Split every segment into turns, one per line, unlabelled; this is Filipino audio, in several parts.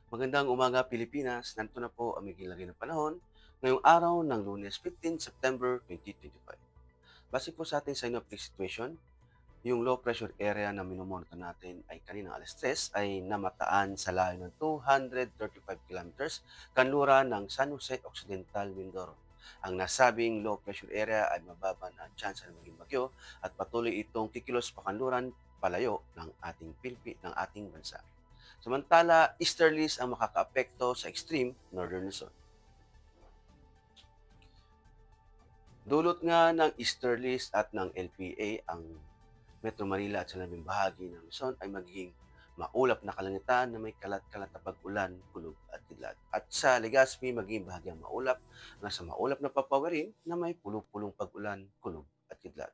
Magandang umaga Pilipinas, narito na po ang biglang lagay ng panahon ngayong araw ng Lunes 15 September 2025. Base po sa ating synoptic situation, yung low pressure area na minomonitor natin ay kanina alas 3 ay namataan sa layo ng 235 kilometers kanluran ng San Jose Occidental, Mindoro. Ang nasabing low pressure area ay mababa na ang tsansa na maging bagyo at patuloy itong kikilos pakanluran palayo ng ating bansa. Samantala, easterlies ang makakaapekto sa extreme northern Luzon. Dulot nga ng easterlies at ng LPA ang Metro Manila at sa labing bahagi ng Luzon ay magiging maulap na kalangitan na may kalat-kalat na pag-ulan, kulog at kidlat. At sa Legazpi, magiging bahagyang maulap na sa maulap na papawirin na may pulong-pulong pag-ulan, kulog at kidlat.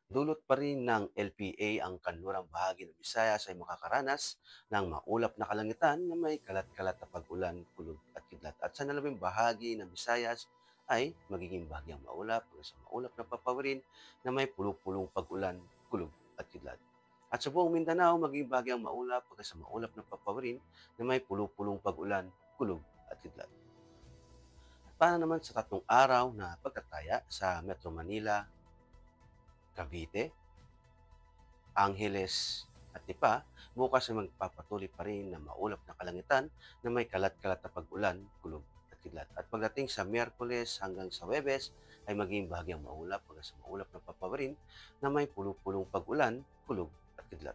Dulot pa rin ng LPA ang kanlurang bahagi ng Visayas ay makakaranas ng maulap na kalangitan na may kalat-kalat na pag-ulan, kulog at kidlat. At sa nalabing bahagi ng Visayas ay magiging bahagyang maulap hanggang sa maulap na papawirin na may pulong-pulong pag-ulan, kulog at kidlat. At sa buong Mindanao, magiging bahagyang maulap hanggang sa maulap na papawirin na may pulong-pulong pag-ulan, kulog at kidlat. Para naman sa tatlong araw na pagkataya sa Metro Manila, Cavite, Angeles at Lipa, bukas ay magpapatuloy pa rin na maulap na kalangitan na may kalat-kalat na pag-ulan, kulog at kidlat. At pagdating sa Miyerkules hanggang sa Webes ay maging bahagyang maulap hanggang sa maulap na papawirin na may pulong-pulong pag-ulan, kulog at kidlat.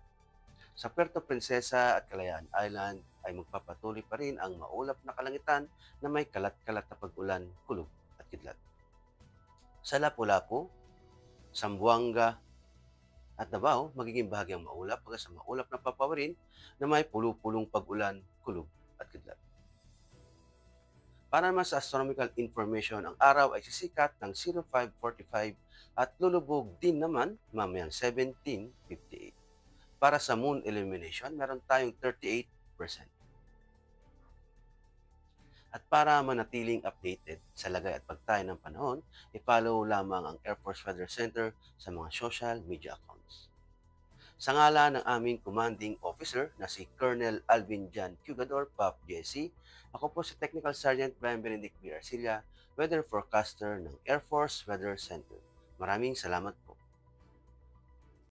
Sa Puerto Princesa at Kalayaan Island ay magpapatuloy pa rin ang maulap na kalangitan na may kalat-kalat na pag-ulan, kulog at kidlat. Sa Lapu-Lapu, Zamboanga at Davao, magiging bahagyang maulap hanggang sa maulap na papawirin na may pulupulong pag-ulan, kulog at kidlat. Para naman sa astronomical information, ang araw ay sisikat ng 05:45 at lulubog din naman mamayang 17:58. Para sa moon illumination, meron tayong 38%. At para manatiling updated sa lagay at pagtayo ng panahon, i-follow lamang ang Air Force Weather Center sa mga social media accounts. Sa ngala ng aming commanding officer na si Colonel Alvin Jan Cugador, PAP JC, ako po si Technical Sergeant Brian Benedict B. Arcilla, Weather Forecaster ng Air Force Weather Center. Maraming salamat po.